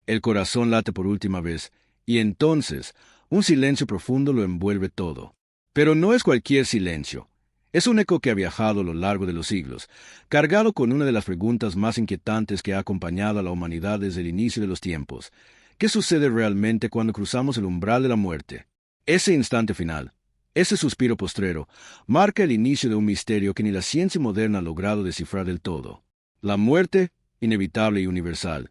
El corazón late por última vez, y entonces un silencio profundo lo envuelve todo. Pero no es cualquier silencio. Es un eco que ha viajado a lo largo de los siglos, cargado con una de las preguntas más inquietantes que ha acompañado a la humanidad desde el inicio de los tiempos. ¿Qué sucede realmente cuando cruzamos el umbral de la muerte? Ese instante final, ese suspiro postrero, marca el inicio de un misterio que ni la ciencia moderna ha logrado descifrar del todo. La muerte, inevitable y universal,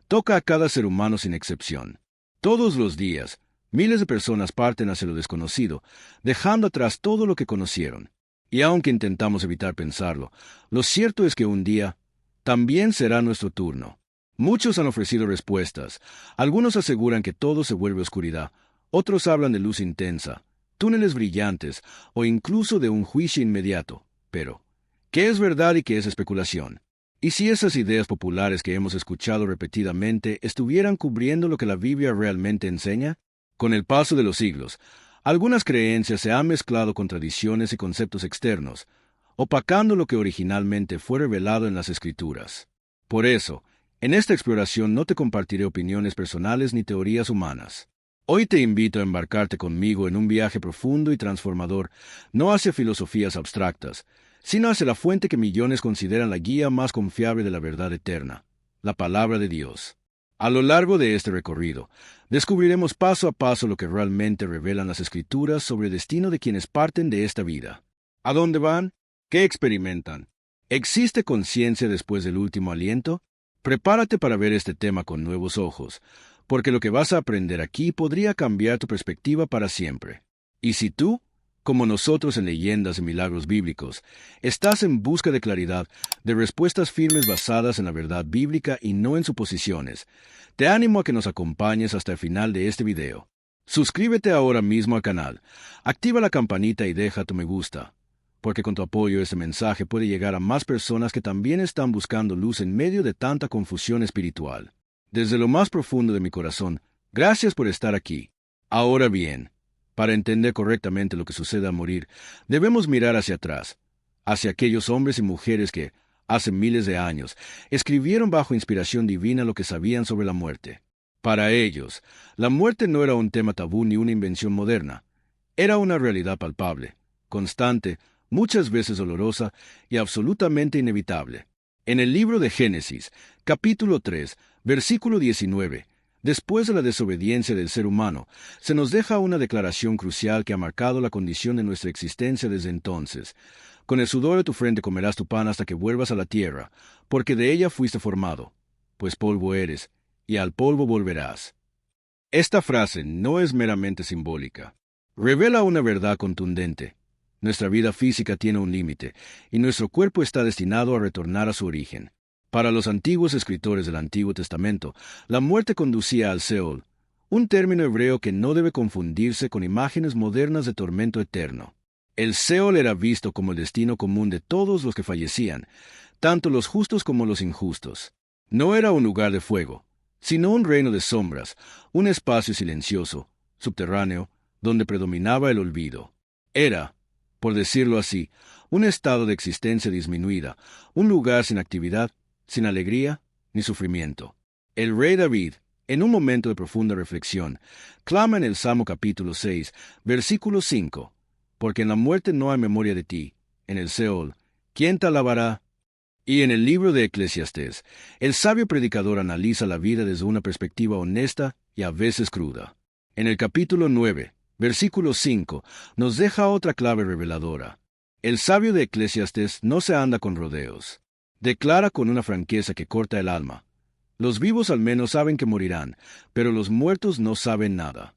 toca a cada ser humano sin excepción. Todos los días, miles de personas parten hacia lo desconocido, dejando atrás todo lo que conocieron. Y aunque intentamos evitar pensarlo, lo cierto es que un día también será nuestro turno. Muchos han ofrecido respuestas. Algunos aseguran que todo se vuelve oscuridad. Otros hablan de luz intensa, túneles brillantes o incluso de un juicio inmediato. Pero, ¿qué es verdad y qué es especulación? ¿Y si esas ideas populares que hemos escuchado repetidamente estuvieran cubriendo lo que la Biblia realmente enseña? Con el paso de los siglos, algunas creencias se han mezclado con tradiciones y conceptos externos, opacando lo que originalmente fue revelado en las Escrituras. Por eso, en esta exploración no te compartiré opiniones personales ni teorías humanas. Hoy te invito a embarcarte conmigo en un viaje profundo y transformador, no hacia filosofías abstractas, sino hacia la fuente que millones consideran la guía más confiable de la verdad eterna, la palabra de Dios. A lo largo de este recorrido, descubriremos paso a paso lo que realmente revelan las Escrituras sobre el destino de quienes parten de esta vida. ¿A dónde van? ¿Qué experimentan? ¿Existe conciencia después del último aliento? Prepárate para ver este tema con nuevos ojos, porque lo que vas a aprender aquí podría cambiar tu perspectiva para siempre. Y si tú, como nosotros en leyendas y milagros bíblicos, estás en busca de claridad, de respuestas firmes basadas en la verdad bíblica y no en suposiciones, te animo a que nos acompañes hasta el final de este video. Suscríbete ahora mismo al canal, activa la campanita y deja tu me gusta, porque con tu apoyo este mensaje puede llegar a más personas que también están buscando luz en medio de tanta confusión espiritual. Desde lo más profundo de mi corazón, gracias por estar aquí. Ahora bien, para entender correctamente lo que sucede al morir, debemos mirar hacia atrás, hacia aquellos hombres y mujeres que, hace miles de años, escribieron bajo inspiración divina lo que sabían sobre la muerte. Para ellos, la muerte no era un tema tabú ni una invención moderna. Era una realidad palpable, constante, muchas veces dolorosa y absolutamente inevitable. En el libro de Génesis, capítulo 3, versículo 19, después de la desobediencia del ser humano, se nos deja una declaración crucial que ha marcado la condición de nuestra existencia desde entonces. Con el sudor de tu frente comerás tu pan hasta que vuelvas a la tierra, porque de ella fuiste formado, pues polvo eres, y al polvo volverás. Esta frase no es meramente simbólica. Revela una verdad contundente. Nuestra vida física tiene un límite, y nuestro cuerpo está destinado a retornar a su origen. Para los antiguos escritores del Antiguo Testamento, la muerte conducía al Seol, un término hebreo que no debe confundirse con imágenes modernas de tormento eterno. El Seol era visto como el destino común de todos los que fallecían, tanto los justos como los injustos. No era un lugar de fuego, sino un reino de sombras, un espacio silencioso, subterráneo, donde predominaba el olvido. Era, por decirlo así, un estado de existencia disminuida, un lugar sin actividad, sin alegría ni sufrimiento. El rey David, en un momento de profunda reflexión, clama en el Salmo capítulo 6, versículo 5, porque en la muerte no hay memoria de ti, en el Seol, ¿quién te alabará? Y en el libro de Eclesiastés, el sabio predicador analiza la vida desde una perspectiva honesta y a veces cruda. En el capítulo 9, versículo 5, nos deja otra clave reveladora. El sabio de Eclesiastés no se anda con rodeos. Declara con una franqueza que corta el alma. Los vivos al menos saben que morirán, pero los muertos no saben nada.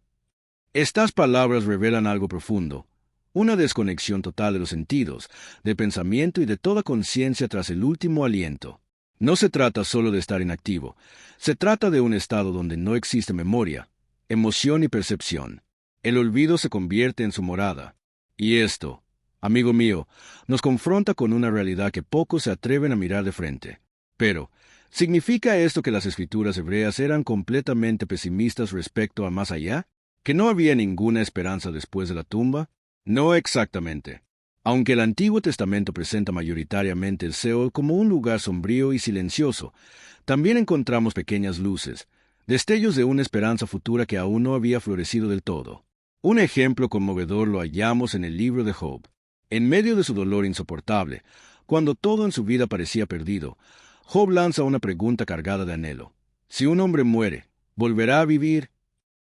Estas palabras revelan algo profundo, una desconexión total de los sentidos, de pensamiento y de toda conciencia tras el último aliento. No se trata solo de estar inactivo, se trata de un estado donde no existe memoria, emoción y percepción. El olvido se convierte en su morada. Y esto, amigo mío, nos confronta con una realidad que pocos se atreven a mirar de frente. Pero, ¿significa esto que las escrituras hebreas eran completamente pesimistas respecto a más allá? ¿Que no había ninguna esperanza después de la tumba? No exactamente. Aunque el Antiguo Testamento presenta mayoritariamente el Seol como un lugar sombrío y silencioso, también encontramos pequeñas luces, destellos de una esperanza futura que aún no había florecido del todo. Un ejemplo conmovedor lo hallamos en el libro de Job. En medio de su dolor insoportable, cuando todo en su vida parecía perdido, Job lanza una pregunta cargada de anhelo. Si un hombre muere, ¿volverá a vivir?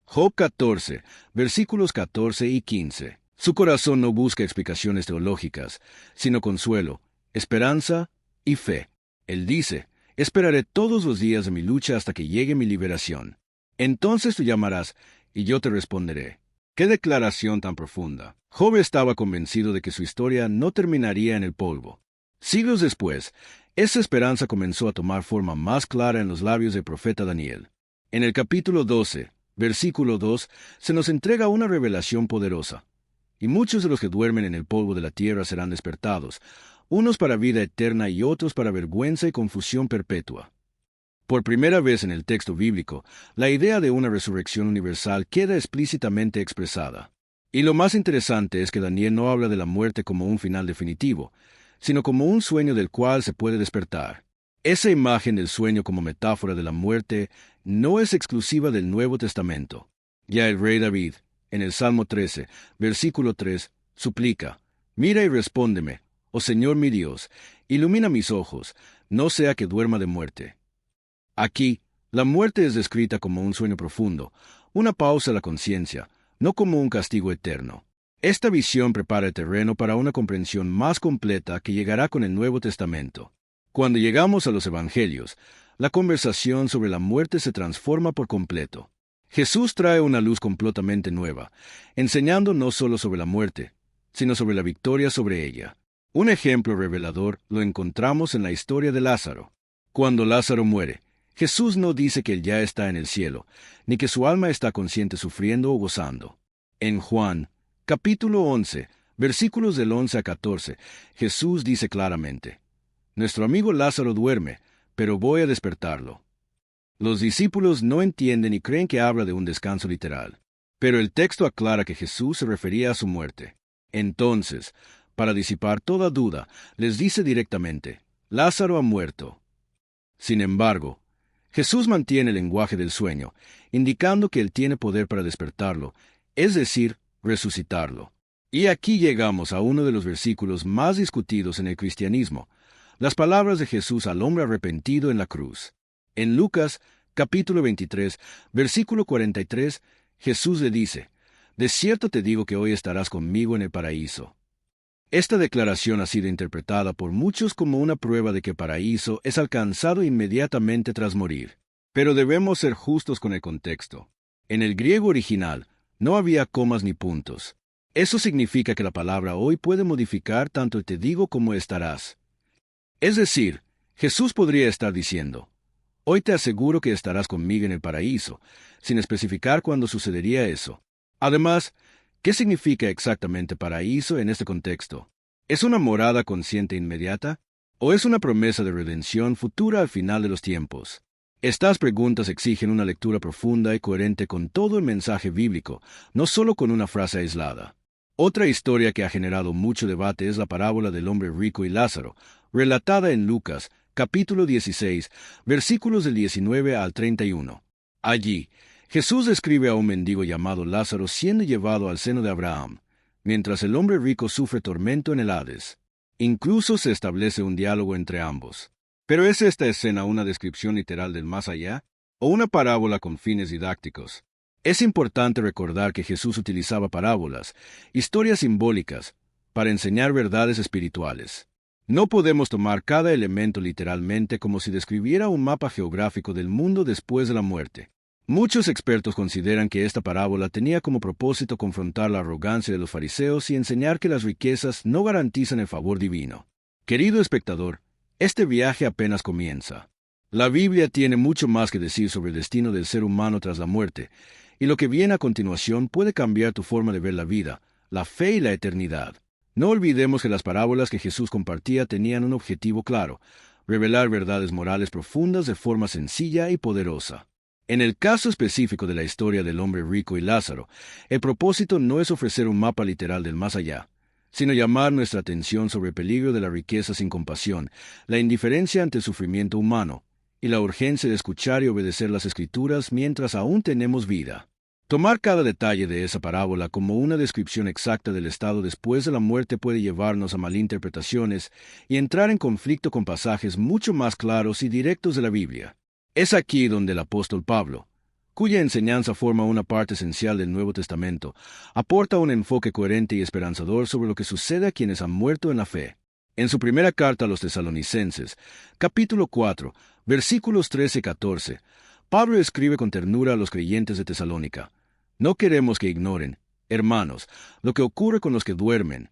Job 14, versículos 14 y 15. Su corazón no busca explicaciones teológicas, sino consuelo, esperanza y fe. Él dice, esperaré todos los días de mi lucha hasta que llegue mi liberación. Entonces tú llamarás, y yo te responderé. ¡Qué declaración tan profunda! Job estaba convencido de que su historia no terminaría en el polvo. Siglos después, esa esperanza comenzó a tomar forma más clara en los labios del profeta Daniel. En el capítulo 12, versículo 2, se nos entrega una revelación poderosa. Y muchos de los que duermen en el polvo de la tierra serán despertados, unos para vida eterna y otros para vergüenza y confusión perpetua. Por primera vez en el texto bíblico, la idea de una resurrección universal queda explícitamente expresada. Y lo más interesante es que Daniel no habla de la muerte como un final definitivo, sino como un sueño del cual se puede despertar. Esa imagen del sueño como metáfora de la muerte no es exclusiva del Nuevo Testamento. Ya el rey David, en el Salmo 13, versículo 3, suplica, «Mira y respóndeme, oh Señor mi Dios, ilumina mis ojos, no sea que duerma de muerte». Aquí, la muerte es descrita como un sueño profundo, una pausa a la conciencia, no como un castigo eterno. Esta visión prepara el terreno para una comprensión más completa que llegará con el Nuevo Testamento. Cuando llegamos a los Evangelios, la conversación sobre la muerte se transforma por completo. Jesús trae una luz completamente nueva, enseñando no solo sobre la muerte, sino sobre la victoria sobre ella. Un ejemplo revelador lo encontramos en la historia de Lázaro. Cuando Lázaro muere, Jesús no dice que él ya está en el cielo, ni que su alma está consciente sufriendo o gozando. En Juan, capítulo 11, versículos del 11 a 14, Jesús dice claramente, «Nuestro amigo Lázaro duerme, pero voy a despertarlo». Los discípulos no entienden y creen que habla de un descanso literal, pero el texto aclara que Jesús se refería a su muerte. Entonces, para disipar toda duda, les dice directamente, «Lázaro ha muerto». Sin embargo, Jesús mantiene el lenguaje del sueño, indicando que Él tiene poder para despertarlo, es decir, resucitarlo. Y aquí llegamos a uno de los versículos más discutidos en el cristianismo, las palabras de Jesús al hombre arrepentido en la cruz. En Lucas, capítulo 23, versículo 43, Jesús le dice, «De cierto te digo que hoy estarás conmigo en el paraíso». Esta declaración ha sido interpretada por muchos como una prueba de que el paraíso es alcanzado inmediatamente tras morir. Pero debemos ser justos con el contexto. En el griego original, no había comas ni puntos. Eso significa que la palabra hoy puede modificar tanto el te digo como estarás. Es decir, Jesús podría estar diciendo, «Hoy te aseguro que estarás conmigo en el paraíso», sin especificar cuándo sucedería eso. Además, ¿qué significa exactamente paraíso en este contexto? ¿Es una morada consciente inmediata? ¿O es una promesa de redención futura al final de los tiempos? Estas preguntas exigen una lectura profunda y coherente con todo el mensaje bíblico, no solo con una frase aislada. Otra historia que ha generado mucho debate es la parábola del hombre rico y Lázaro, relatada en Lucas, capítulo 16, versículos del 19 al 31. Allí, Jesús describe a un mendigo llamado Lázaro siendo llevado al seno de Abraham, mientras el hombre rico sufre tormento en el Hades. Incluso se establece un diálogo entre ambos. ¿Pero es esta escena una descripción literal del más allá, o una parábola con fines didácticos? Es importante recordar que Jesús utilizaba parábolas, historias simbólicas, para enseñar verdades espirituales. No podemos tomar cada elemento literalmente como si describiera un mapa geográfico del mundo después de la muerte. Muchos expertos consideran que esta parábola tenía como propósito confrontar la arrogancia de los fariseos y enseñar que las riquezas no garantizan el favor divino. Querido espectador, este viaje apenas comienza. La Biblia tiene mucho más que decir sobre el destino del ser humano tras la muerte, y lo que viene a continuación puede cambiar tu forma de ver la vida, la fe y la eternidad. No olvidemos que las parábolas que Jesús compartía tenían un objetivo claro: revelar verdades morales profundas de forma sencilla y poderosa. En el caso específico de la historia del hombre rico y Lázaro, el propósito no es ofrecer un mapa literal del más allá, sino llamar nuestra atención sobre el peligro de la riqueza sin compasión, la indiferencia ante el sufrimiento humano, y la urgencia de escuchar y obedecer las Escrituras mientras aún tenemos vida. Tomar cada detalle de esa parábola como una descripción exacta del estado después de la muerte puede llevarnos a malinterpretaciones y entrar en conflicto con pasajes mucho más claros y directos de la Biblia. Es aquí donde el apóstol Pablo, cuya enseñanza forma una parte esencial del Nuevo Testamento, aporta un enfoque coherente y esperanzador sobre lo que sucede a quienes han muerto en la fe. En su primera carta a los Tesalonicenses, capítulo 4, versículos 13 y 14, Pablo escribe con ternura a los creyentes de Tesalónica: «No queremos que ignoren, hermanos, lo que ocurre con los que duermen,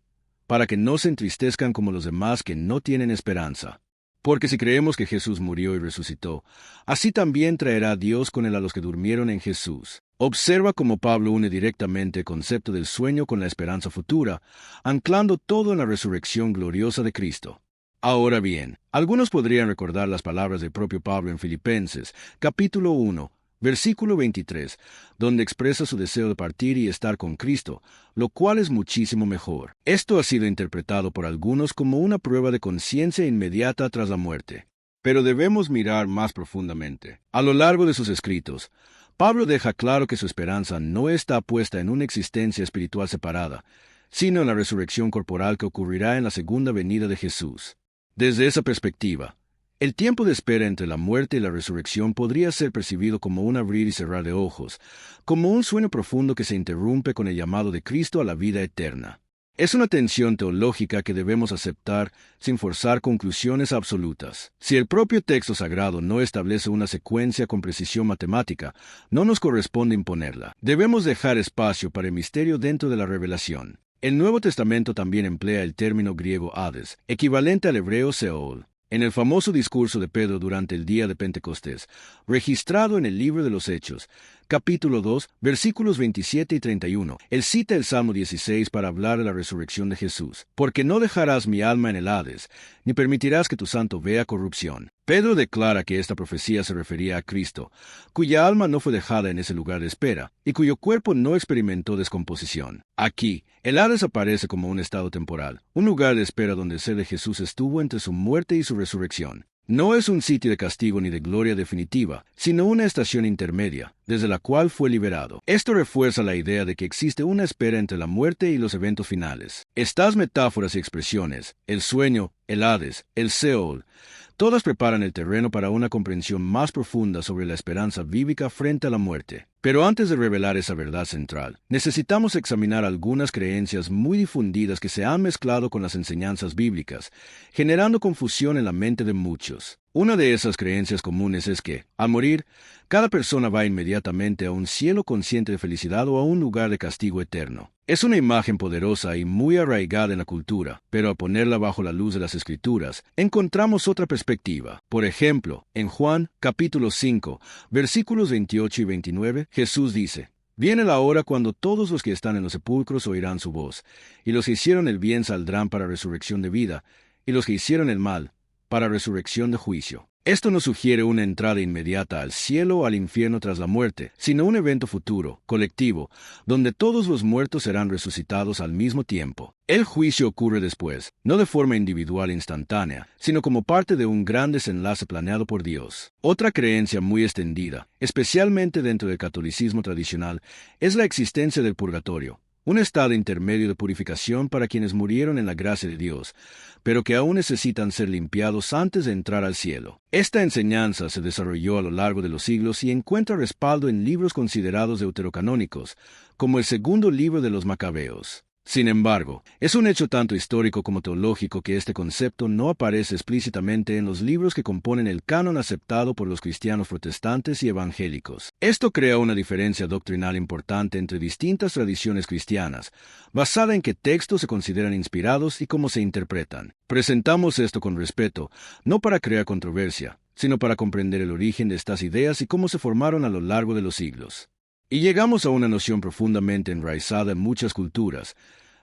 para que no se entristezcan como los demás que no tienen esperanza. Porque si creemos que Jesús murió y resucitó, así también traerá Dios con él a los que durmieron en Jesús». Observa cómo Pablo une directamente el concepto del sueño con la esperanza futura, anclando todo en la resurrección gloriosa de Cristo. Ahora bien, algunos podrían recordar las palabras del propio Pablo en Filipenses, capítulo 1, versículo 23, donde expresa su deseo de partir y estar con Cristo, lo cual es muchísimo mejor. Esto ha sido interpretado por algunos como una prueba de conciencia inmediata tras la muerte. Pero debemos mirar más profundamente. A lo largo de sus escritos, Pablo deja claro que su esperanza no está puesta en una existencia espiritual separada, sino en la resurrección corporal que ocurrirá en la segunda venida de Jesús. Desde esa perspectiva, el tiempo de espera entre la muerte y la resurrección podría ser percibido como un abrir y cerrar de ojos, como un sueño profundo que se interrumpe con el llamado de Cristo a la vida eterna. Es una tensión teológica que debemos aceptar sin forzar conclusiones absolutas. Si el propio texto sagrado no establece una secuencia con precisión matemática, no nos corresponde imponerla. Debemos dejar espacio para el misterio dentro de la revelación. El Nuevo Testamento también emplea el término griego Hades, equivalente al hebreo Seol, en el famoso discurso de Pedro durante el día de Pentecostés, registrado en el libro de los Hechos, capítulo 2, versículos 27 y 31. Él cita el Salmo 16 para hablar de la resurrección de Jesús. «Porque no dejarás mi alma en el Hades, ni permitirás que tu santo vea corrupción». Pedro declara que esta profecía se refería a Cristo, cuya alma no fue dejada en ese lugar de espera, y cuyo cuerpo no experimentó descomposición. Aquí, el Hades aparece como un estado temporal, un lugar de espera donde el ser de Jesús estuvo entre su muerte y su resurrección. No es un sitio de castigo ni de gloria definitiva, sino una estación intermedia, desde la cual fue liberado. Esto refuerza la idea de que existe una espera entre la muerte y los eventos finales. Estas metáforas y expresiones, el sueño, el Hades, el Seol, todas preparan el terreno para una comprensión más profunda sobre la esperanza bíblica frente a la muerte. Pero antes de revelar esa verdad central, necesitamos examinar algunas creencias muy difundidas que se han mezclado con las enseñanzas bíblicas, generando confusión en la mente de muchos. Una de esas creencias comunes es que, al morir, cada persona va inmediatamente a un cielo consciente de felicidad o a un lugar de castigo eterno. Es una imagen poderosa y muy arraigada en la cultura, pero al ponerla bajo la luz de las Escrituras, encontramos otra perspectiva. Por ejemplo, en Juan, capítulo 5, versículos 28 y 29, Jesús dice: «Viene la hora cuando todos los que están en los sepulcros oirán su voz, y los que hicieron el bien saldrán para resurrección de vida, y los que hicieron el mal, para resurrección de juicio». Esto no sugiere una entrada inmediata al cielo o al infierno tras la muerte, sino un evento futuro, colectivo, donde todos los muertos serán resucitados al mismo tiempo. El juicio ocurre después, no de forma individual e instantánea, sino como parte de un gran desenlace planeado por Dios. Otra creencia muy extendida, especialmente dentro del catolicismo tradicional, es la existencia del purgatorio, un estado intermedio de purificación para quienes murieron en la gracia de Dios, pero que aún necesitan ser limpiados antes de entrar al cielo. Esta enseñanza se desarrolló a lo largo de los siglos y encuentra respaldo en libros considerados deuterocanónicos, como el segundo libro de los Macabeos. Sin embargo, es un hecho tanto histórico como teológico que este concepto no aparece explícitamente en los libros que componen el canon aceptado por los cristianos protestantes y evangélicos. Esto crea una diferencia doctrinal importante entre distintas tradiciones cristianas, basada en qué textos se consideran inspirados y cómo se interpretan. Presentamos esto con respeto, no para crear controversia, sino para comprender el origen de estas ideas y cómo se formaron a lo largo de los siglos. Y llegamos a una noción profundamente enraizada en muchas culturas,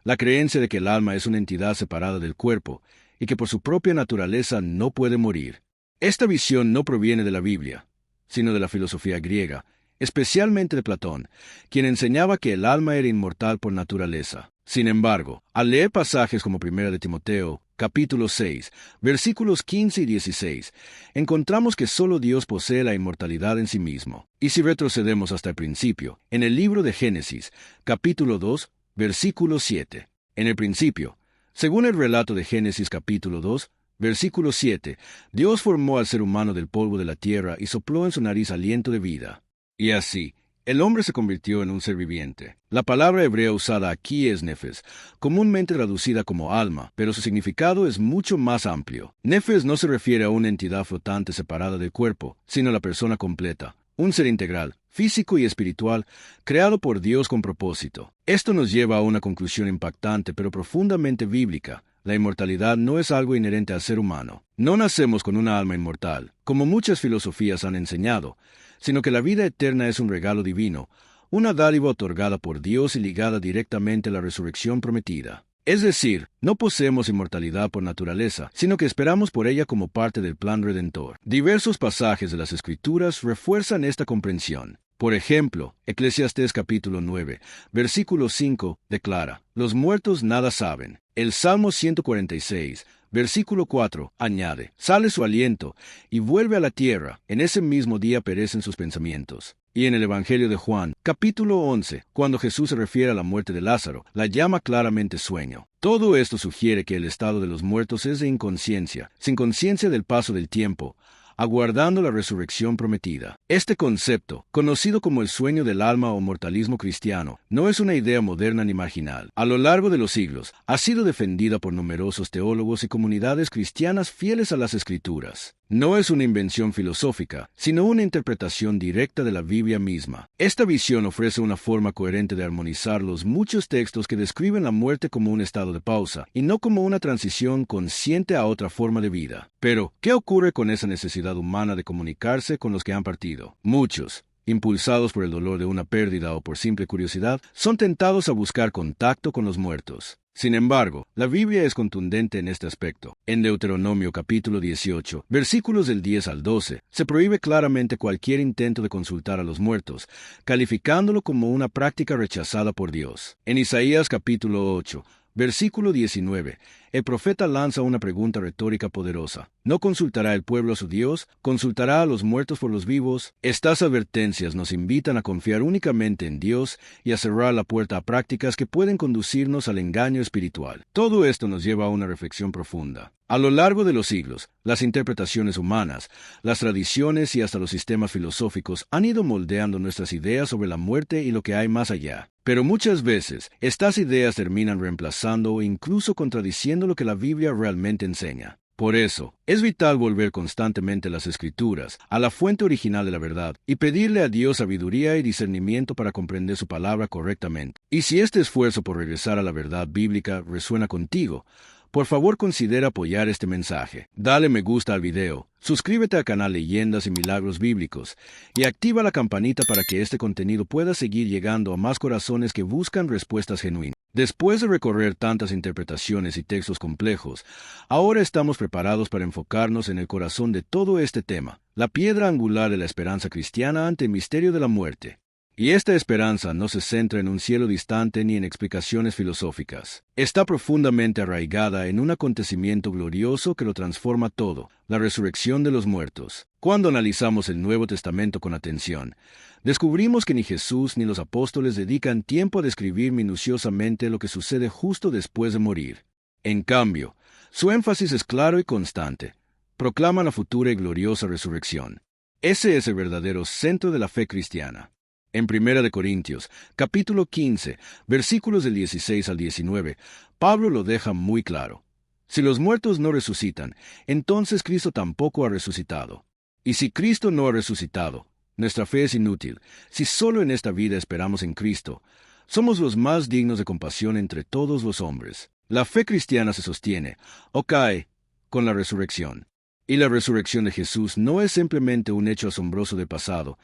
la creencia de que el alma es una entidad separada del cuerpo y que por su propia naturaleza no puede morir. Esta visión no proviene de la Biblia, sino de la filosofía griega, especialmente de Platón, quien enseñaba que el alma era inmortal por naturaleza. Sin embargo, al leer pasajes como 1 de Timoteo, capítulo 6, versículos 15 y 16, encontramos que solo Dios posee la inmortalidad en sí mismo. Y si retrocedemos hasta el principio, en el libro de Génesis, capítulo 2, versículo 7. En el principio, según el relato de Génesis capítulo 2, versículo 7, Dios formó al ser humano del polvo de la tierra y sopló en su nariz aliento de vida. Y así, el hombre se convirtió en un ser viviente. La palabra hebrea usada aquí es nefes, comúnmente traducida como alma, pero su significado es mucho más amplio. Nefes no se refiere a una entidad flotante separada del cuerpo, sino a la persona completa, un ser integral, físico y espiritual, creado por Dios con propósito. Esto nos lleva a una conclusión impactante pero profundamente bíblica. La inmortalidad no es algo inherente al ser humano. No nacemos con una alma inmortal, como muchas filosofías han enseñado, sino que la vida eterna es un regalo divino, una dádiva otorgada por Dios y ligada directamente a la resurrección prometida. Es decir, no poseemos inmortalidad por naturaleza, sino que esperamos por ella como parte del plan redentor. Diversos pasajes de las Escrituras refuerzan esta comprensión. Por ejemplo, Eclesiastés capítulo 9, versículo 5, declara, «Los muertos nada saben». El Salmo 146, versículo 4, añade, «Sale su aliento y vuelve a la tierra, en ese mismo día perecen sus pensamientos». Y en el Evangelio de Juan, capítulo 11, cuando Jesús se refiere a la muerte de Lázaro, la llama claramente sueño. Todo esto sugiere que el estado de los muertos es de inconsciencia, sin conciencia del paso del tiempo, aguardando la resurrección prometida. Este concepto, conocido como el sueño del alma o mortalismo cristiano, no es una idea moderna ni marginal. A lo largo de los siglos, ha sido defendida por numerosos teólogos y comunidades cristianas fieles a las Escrituras. No es una invención filosófica, sino una interpretación directa de la Biblia misma. Esta visión ofrece una forma coherente de armonizar los muchos textos que describen la muerte como un estado de pausa, y no como una transición consciente a otra forma de vida. Pero, ¿qué ocurre con esa necesidad humana de comunicarse con los que han partido? Muchos, impulsados por el dolor de una pérdida o por simple curiosidad, son tentados a buscar contacto con los muertos. Sin embargo, la Biblia es contundente en este aspecto. En Deuteronomio capítulo 18, versículos del 10 al 12, se prohíbe claramente cualquier intento de consultar a los muertos, calificándolo como una práctica rechazada por Dios. En Isaías capítulo 8, versículo 19, el profeta lanza una pregunta retórica poderosa. ¿No consultará el pueblo a su Dios? ¿Consultará a los muertos por los vivos? Estas advertencias nos invitan a confiar únicamente en Dios y a cerrar la puerta a prácticas que pueden conducirnos al engaño espiritual. Todo esto nos lleva a una reflexión profunda. A lo largo de los siglos, las interpretaciones humanas, las tradiciones y hasta los sistemas filosóficos han ido moldeando nuestras ideas sobre la muerte y lo que hay más allá. Pero muchas veces, estas ideas terminan reemplazando o incluso contradiciendo lo que la Biblia realmente enseña. Por eso, es vital volver constantemente a las Escrituras, a la fuente original de la verdad, y pedirle a Dios sabiduría y discernimiento para comprender su palabra correctamente. Y si este esfuerzo por regresar a la verdad bíblica resuena contigo, por favor considera apoyar este mensaje. Dale me gusta al video, suscríbete al canal Leyendas y Milagros Bíblicos, y activa la campanita para que este contenido pueda seguir llegando a más corazones que buscan respuestas genuinas. Después de recorrer tantas interpretaciones y textos complejos, ahora estamos preparados para enfocarnos en el corazón de todo este tema, la piedra angular de la esperanza cristiana ante el misterio de la muerte. Y esta esperanza no se centra en un cielo distante ni en explicaciones filosóficas. Está profundamente arraigada en un acontecimiento glorioso que lo transforma todo, la resurrección de los muertos. Cuando analizamos el Nuevo Testamento con atención, descubrimos que ni Jesús ni los apóstoles dedican tiempo a describir minuciosamente lo que sucede justo después de morir. En cambio, su énfasis es claro y constante. Proclaman la futura y gloriosa resurrección. Ese es el verdadero centro de la fe cristiana. En 1 Corintios, capítulo 15, versículos del 16 al 19, Pablo lo deja muy claro. Si los muertos no resucitan, entonces Cristo tampoco ha resucitado. Y si Cristo no ha resucitado, nuestra fe es inútil. Si solo en esta vida esperamos en Cristo, somos los más dignos de compasión entre todos los hombres. La fe cristiana se sostiene, o cae, con la resurrección. Y la resurrección de Jesús no es simplemente un hecho asombroso del pasado,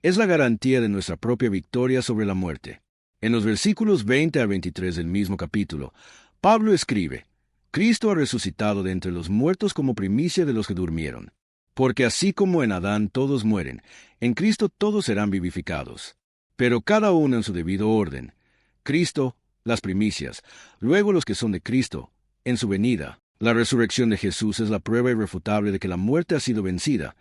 es la garantía de nuestra propia victoria sobre la muerte. En los versículos 20 a 23 del mismo capítulo, Pablo escribe, «Cristo ha resucitado de entre los muertos como primicia de los que durmieron. Porque así como en Adán todos mueren, en Cristo todos serán vivificados. Pero cada uno en su debido orden. Cristo, las primicias, luego los que son de Cristo, en su venida. La resurrección de Jesús es la prueba irrefutable de que la muerte ha sido vencida,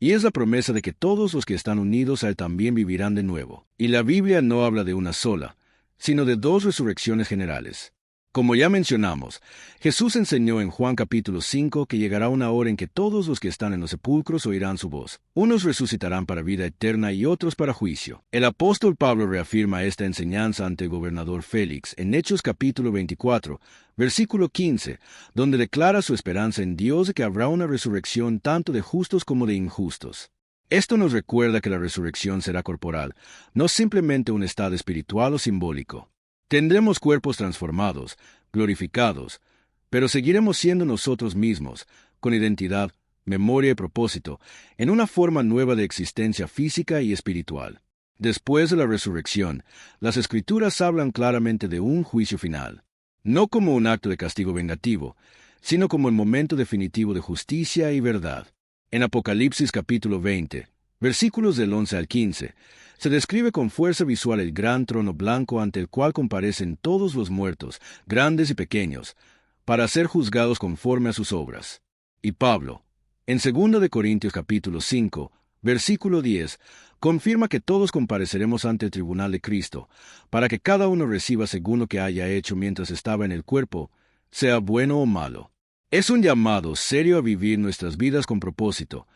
y es la promesa de que todos los que están unidos a Él también vivirán de nuevo. Y la Biblia no habla de una sola, sino de dos resurrecciones generales. Como ya mencionamos, Jesús enseñó en Juan capítulo 5 que llegará una hora en que todos los que están en los sepulcros oirán su voz. Unos resucitarán para vida eterna y otros para juicio. El apóstol Pablo reafirma esta enseñanza ante el gobernador Félix en Hechos capítulo 24, versículo 15, donde declara su esperanza en Dios de que habrá una resurrección tanto de justos como de injustos. Esto nos recuerda que la resurrección será corporal, no simplemente un estado espiritual o simbólico. Tendremos cuerpos transformados, glorificados, pero seguiremos siendo nosotros mismos, con identidad, memoria y propósito, en una forma nueva de existencia física y espiritual. Después de la resurrección, las Escrituras hablan claramente de un juicio final, no como un acto de castigo vengativo, sino como el momento definitivo de justicia y verdad. En Apocalipsis capítulo 20, versículos del 11 al 15, se describe con fuerza visual el gran trono blanco ante el cual comparecen todos los muertos, grandes y pequeños, para ser juzgados conforme a sus obras. Y Pablo, en 2 de Corintios capítulo 5, versículo 10, confirma que todos compareceremos ante el tribunal de Cristo, para que cada uno reciba según lo que haya hecho mientras estaba en el cuerpo, sea bueno o malo. Es un llamado serio a vivir nuestras vidas con propósito,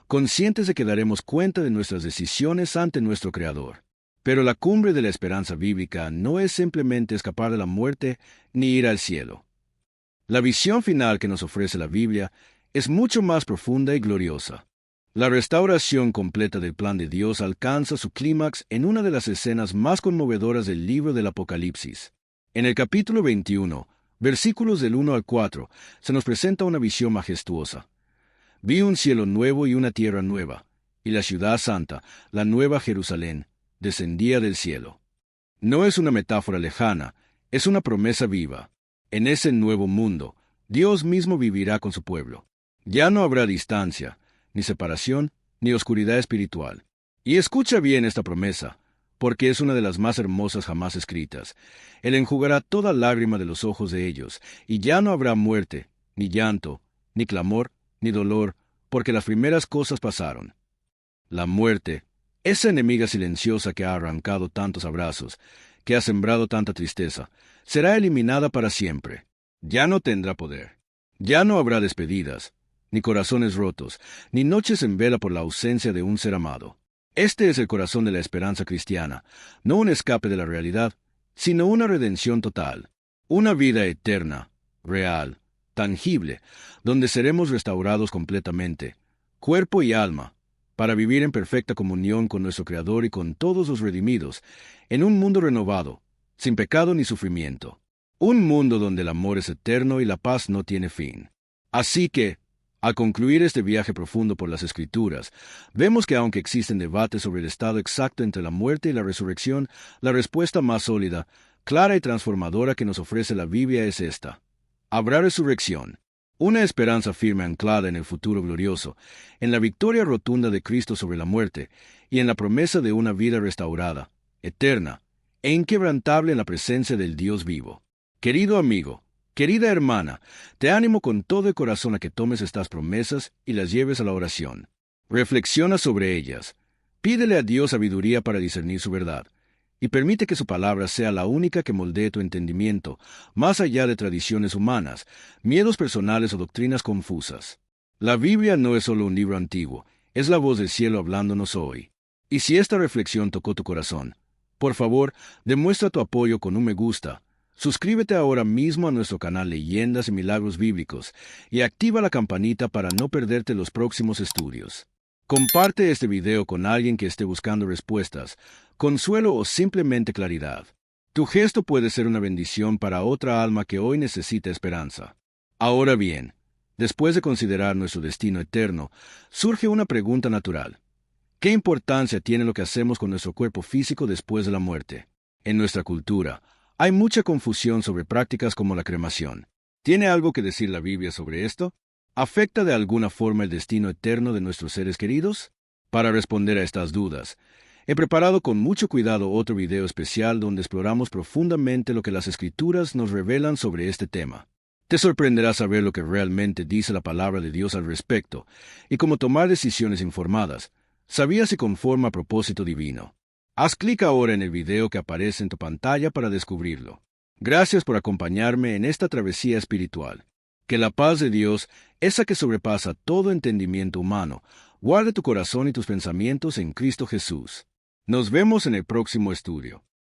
conscientes de que daremos cuenta de nuestras decisiones ante nuestro Creador. Pero la cumbre de la esperanza bíblica no es simplemente escapar de la muerte ni ir al cielo. La visión final que nos ofrece la Biblia es mucho más profunda y gloriosa. La restauración completa del plan de Dios alcanza su clímax en una de las escenas más conmovedoras del libro del Apocalipsis. En el capítulo 21, versículos del 1 al 4, se nos presenta una visión majestuosa. Vi un cielo nuevo y una tierra nueva, y la ciudad santa, la nueva Jerusalén, descendía del cielo. No es una metáfora lejana, es una promesa viva. En ese nuevo mundo, Dios mismo vivirá con su pueblo. Ya no habrá distancia, ni separación, ni oscuridad espiritual. Y escucha bien esta promesa, porque es una de las más hermosas jamás escritas. Él enjugará toda lágrima de los ojos de ellos, y ya no habrá muerte, ni llanto, ni clamor, ni dolor, porque las primeras cosas pasaron. La muerte, esa enemiga silenciosa que ha arrancado tantos abrazos, que ha sembrado tanta tristeza, será eliminada para siempre. Ya no tendrá poder. Ya no habrá despedidas, ni corazones rotos, ni noches en vela por la ausencia de un ser amado. Este es el corazón de la esperanza cristiana, no un escape de la realidad, sino una redención total, una vida eterna, real, tangible, donde seremos restaurados completamente, cuerpo y alma, para vivir en perfecta comunión con nuestro Creador y con todos los redimidos, en un mundo renovado, sin pecado ni sufrimiento. Un mundo donde el amor es eterno y la paz no tiene fin. Así que, al concluir este viaje profundo por las Escrituras, vemos que aunque existen debates sobre el estado exacto entre la muerte y la resurrección, la respuesta más sólida, clara y transformadora que nos ofrece la Biblia es esta. Habrá resurrección, una esperanza firme anclada en el futuro glorioso, en la victoria rotunda de Cristo sobre la muerte y en la promesa de una vida restaurada, eterna e inquebrantable en la presencia del Dios vivo. Querido amigo, querida hermana, te animo con todo el corazón a que tomes estas promesas y las lleves a la oración. Reflexiona sobre ellas, pídele a Dios sabiduría para discernir su verdad, y permite que su palabra sea la única que moldee tu entendimiento, más allá de tradiciones humanas, miedos personales o doctrinas confusas. La Biblia no es solo un libro antiguo, es la voz del cielo hablándonos hoy. Y si esta reflexión tocó tu corazón, por favor, demuestra tu apoyo con un me gusta. Suscríbete ahora mismo a nuestro canal Leyendas y Milagros Bíblicos y activa la campanita para no perderte los próximos estudios. Comparte este video con alguien que esté buscando respuestas, consuelo o simplemente claridad. Tu gesto puede ser una bendición para otra alma que hoy necesita esperanza. Ahora bien, después de considerar nuestro destino eterno, surge una pregunta natural. ¿Qué importancia tiene lo que hacemos con nuestro cuerpo físico después de la muerte? En nuestra cultura, hay mucha confusión sobre prácticas como la cremación. ¿Tiene algo que decir la Biblia sobre esto? ¿Afecta de alguna forma el destino eterno de nuestros seres queridos? Para responder a estas dudas, He preparado con mucho cuidado otro video especial donde exploramos profundamente lo que las Escrituras nos revelan sobre este tema. Te sorprenderá saber lo que realmente dice la palabra de Dios al respecto y cómo tomar decisiones informadas, sabias y conforme a propósito divino. Haz clic ahora en el video que aparece en tu pantalla para descubrirlo. Gracias por acompañarme en esta travesía espiritual. Que la paz de Dios, esa que sobrepasa todo entendimiento humano, guarde tu corazón y tus pensamientos en Cristo Jesús. Nos vemos en el próximo estudio.